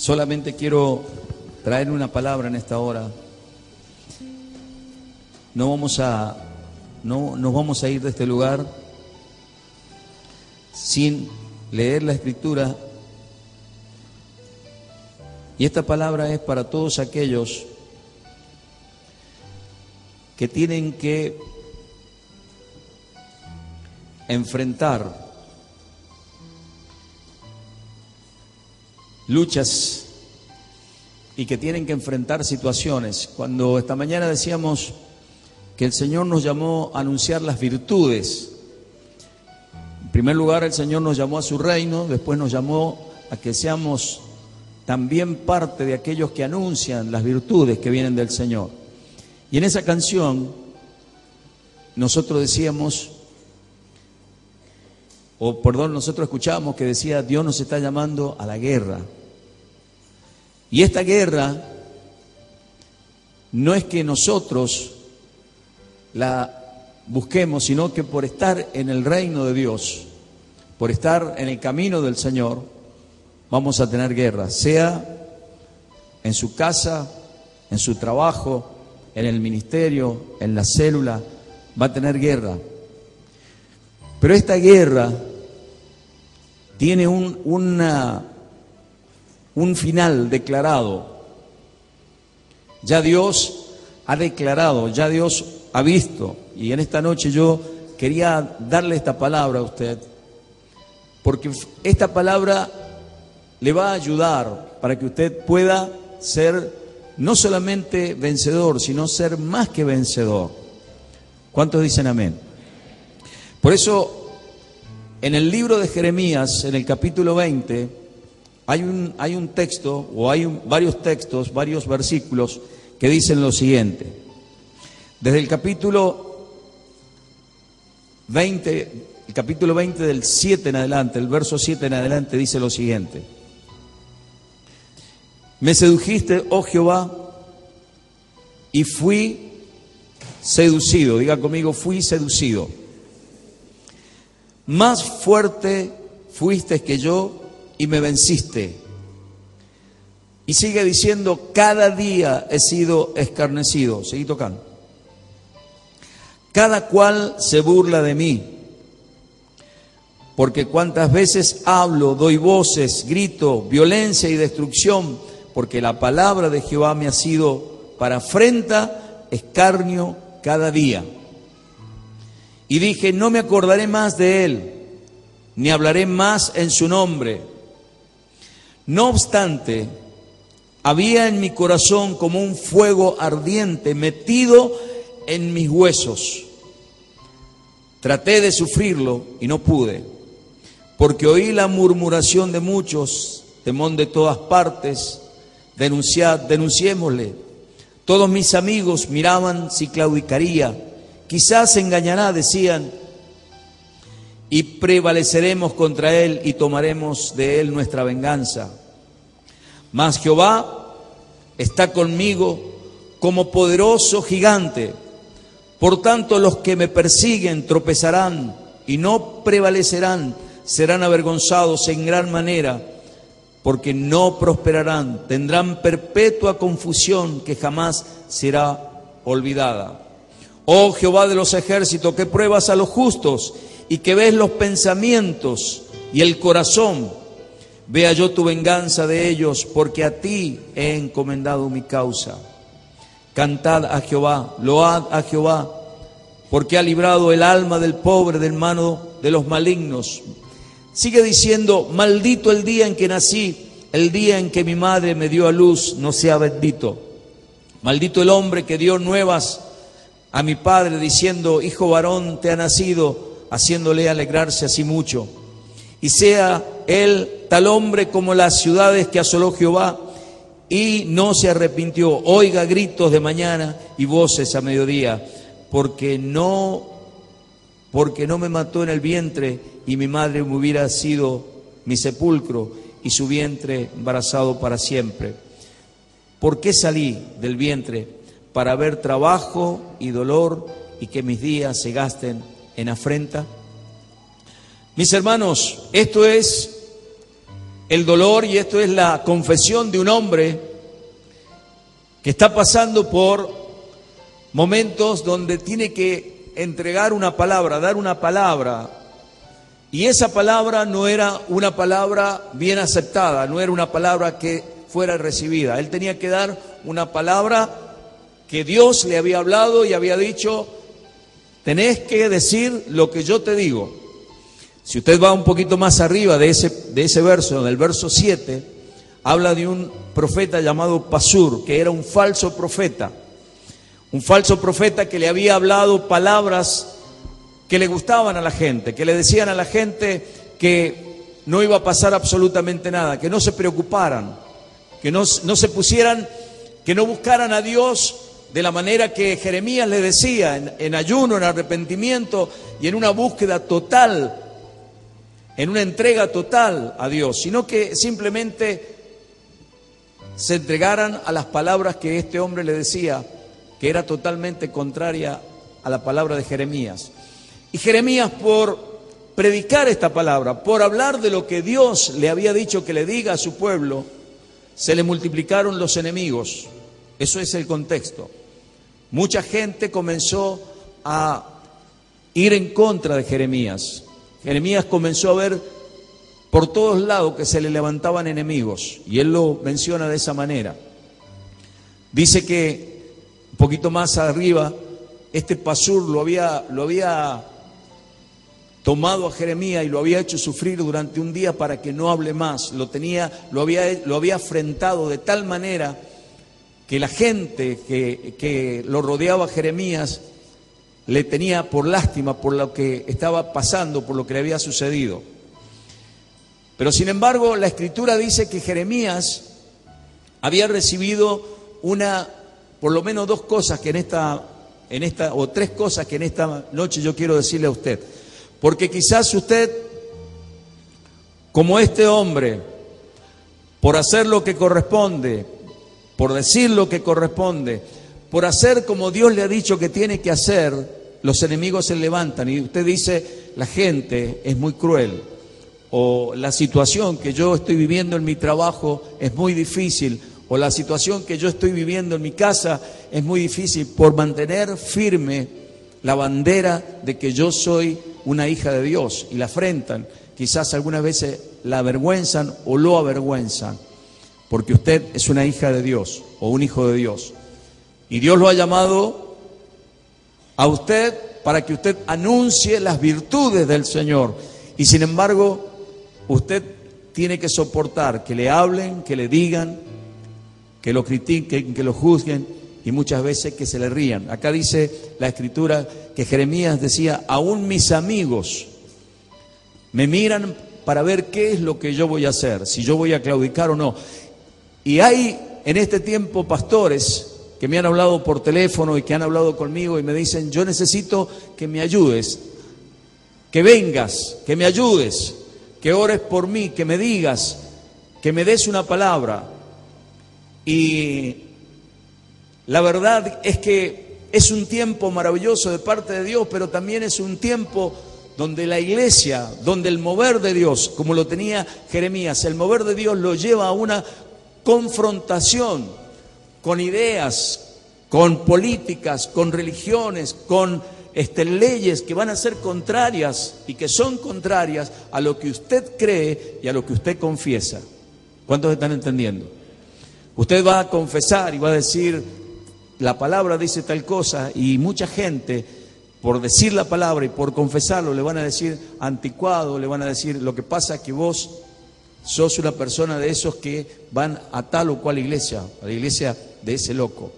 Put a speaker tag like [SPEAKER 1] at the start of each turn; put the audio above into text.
[SPEAKER 1] Solamente quiero traer una palabra en esta hora. No nos vamos a ir de este lugar sin leer la Escritura. Y esta palabra es para todos aquellos que tienen que enfrentar luchas y que tienen que enfrentar situaciones. Cuando esta mañana decíamos que el Señor nos llamó a anunciar las virtudes, en primer lugar el Señor nos llamó a su reino, después nos llamó a que seamos también parte de aquellos que anuncian las virtudes que vienen del Señor. Y en esa canción nosotros decíamos, nosotros escuchábamos que decía: Dios nos está llamando a la guerra. Y esta guerra no es que nosotros la busquemos, sino que por estar en el reino de Dios, por estar en el camino del Señor, vamos a tener guerra, sea en su casa, en su trabajo, en el ministerio, en la célula, va a tener guerra. Pero esta guerra tiene un final declarado. Ya Dios ha declarado, ya Dios ha visto. Y en esta noche yo quería darle esta palabra a usted, porque esta palabra le va a ayudar para que usted pueda ser no solamente vencedor, sino ser más que vencedor. ¿Cuántos dicen amén? Por eso, en el libro de Jeremías, en el capítulo 20, hay un texto, o hay varios textos, varios versículos que dicen lo siguiente. Desde el capítulo 20 del 7 en adelante, el verso 7 en adelante, dice lo siguiente: Me sedujiste, oh Jehová, y fui seducido. Diga conmigo: fui seducido. Más fuerte fuiste que yo y me venciste. Y sigue diciendo: cada día he sido escarnecido. Seguí tocando. Cada cual se burla de mí, porque cuantas veces hablo, doy voces, grito, violencia y destrucción, porque la palabra de Jehová me ha sido para afrenta, escarnio cada día. Y dije: no me acordaré más de él, ni hablaré más en su nombre. No obstante, había en mi corazón como un fuego ardiente metido en mis huesos. Traté de sufrirlo y no pude, porque oí la murmuración de muchos, temor de todas partes. Denunciémosle. Todos mis amigos miraban si claudicaría. Quizás se engañará, decían, y prevaleceremos contra él y tomaremos de él nuestra venganza. Mas Jehová está conmigo como poderoso gigante. Por tanto, los que me persiguen tropezarán y no prevalecerán, serán avergonzados en gran manera, porque no prosperarán, tendrán perpetua confusión que jamás será olvidada. Oh Jehová de los ejércitos, que pruebas a los justos y que ves los pensamientos y el corazón, vea yo tu venganza de ellos, porque a ti he encomendado mi causa. Cantad a Jehová, load a Jehová, porque ha librado el alma del pobre de mano de los malignos. Sigue diciendo: maldito el día en que nací, el día en que mi madre me dio a luz, no sea bendito. Maldito el hombre que dio nuevas a mi padre, diciendo: hijo varón te ha nacido, haciéndole alegrarse así mucho. Y sea él tal hombre como las ciudades que asoló Jehová, y no se arrepintió. Oiga gritos de mañana y voces a mediodía, porque no me mató en el vientre, y mi madre me hubiera sido mi sepulcro, y su vientre embarazado para siempre. ¿Por qué salí del vientre? Para ver trabajo y dolor, y que mis días se gasten en afrenta. Mis hermanos, esto es el dolor, y esto es la confesión de un hombre que está pasando por momentos donde tiene que entregar una palabra, dar una palabra, y esa palabra no era una palabra bien aceptada, no era una palabra que fuera recibida. Él tenía que dar una palabra que Dios le había hablado y había dicho: tenés que decir lo que yo te digo. Si usted va un poquito más arriba de ese verso, del verso 7, habla de un profeta llamado Pasur, que era un falso profeta que le había hablado palabras que le gustaban a la gente, que le decían a la gente que no iba a pasar absolutamente nada, que no se preocuparan, que no se pusieran, que no buscaran a Dios de la manera que Jeremías le decía, en ayuno, en arrepentimiento y en una búsqueda total, en una entrega total a Dios, sino que simplemente se entregaran a las palabras que este hombre le decía, que era totalmente contraria a la palabra de Jeremías. Y Jeremías, por predicar esta palabra, por hablar de lo que Dios le había dicho que le diga a su pueblo, se le multiplicaron los enemigos. Eso es el contexto. Mucha gente comenzó a ir en contra de Jeremías. Jeremías comenzó a ver por todos lados que se le levantaban enemigos, y él lo menciona de esa manera. Dice que un poquito más arriba, este Pasur lo había tomado a Jeremías y lo había hecho sufrir durante un día para que no hable más. Lo había afrentado de tal manera que la gente que lo rodeaba a Jeremías le tenía por lástima por lo que estaba pasando, por lo que le había sucedido. Pero sin embargo, la Escritura dice que Jeremías había recibido por lo menos dos cosas que o tres cosas que en esta noche yo quiero decirle a usted. Porque quizás usted, como este hombre, por hacer lo que corresponde, por decir lo que corresponde, por hacer como Dios le ha dicho que tiene que hacer, los enemigos se levantan y usted dice: la gente es muy cruel, o la situación que yo estoy viviendo en mi trabajo es muy difícil, o la situación que yo estoy viviendo en mi casa es muy difícil, por mantener firme la bandera de que yo soy una hija de Dios, y la afrentan. Quizás algunas veces la avergüenzan o lo avergüenzan, porque usted es una hija de Dios o un hijo de Dios. Y Dios lo ha llamado a usted para que usted anuncie las virtudes del Señor. Y sin embargo, usted tiene que soportar que le hablen, que le digan, que lo critiquen, que lo juzguen y muchas veces que se le rían. Acá dice la Escritura que Jeremías decía: aún mis amigos me miran para ver qué es lo que yo voy a hacer, si yo voy a claudicar o no. Y hay en este tiempo pastores que me han hablado por teléfono y que han hablado conmigo y me dicen: yo necesito que me ayudes, que vengas, que me ayudes, que ores por mí, que me digas, que me des una palabra. Y la verdad es que es un tiempo maravilloso de parte de Dios, pero también es un tiempo donde la iglesia, donde el mover de Dios, como lo tenía Jeremías, el mover de Dios lo lleva a una confrontación con ideas, con políticas, con religiones, con leyes que van a ser contrarias y que son contrarias a lo que usted cree y a lo que usted confiesa. ¿Cuántos están entendiendo? Usted va a confesar y va a decir: la palabra dice tal cosa, y mucha gente, por decir la palabra y por confesarlo, le van a decir anticuado, le van a decir: lo que pasa es que vos sos una persona de esos que van a tal o cual iglesia, a la iglesia de ese loco.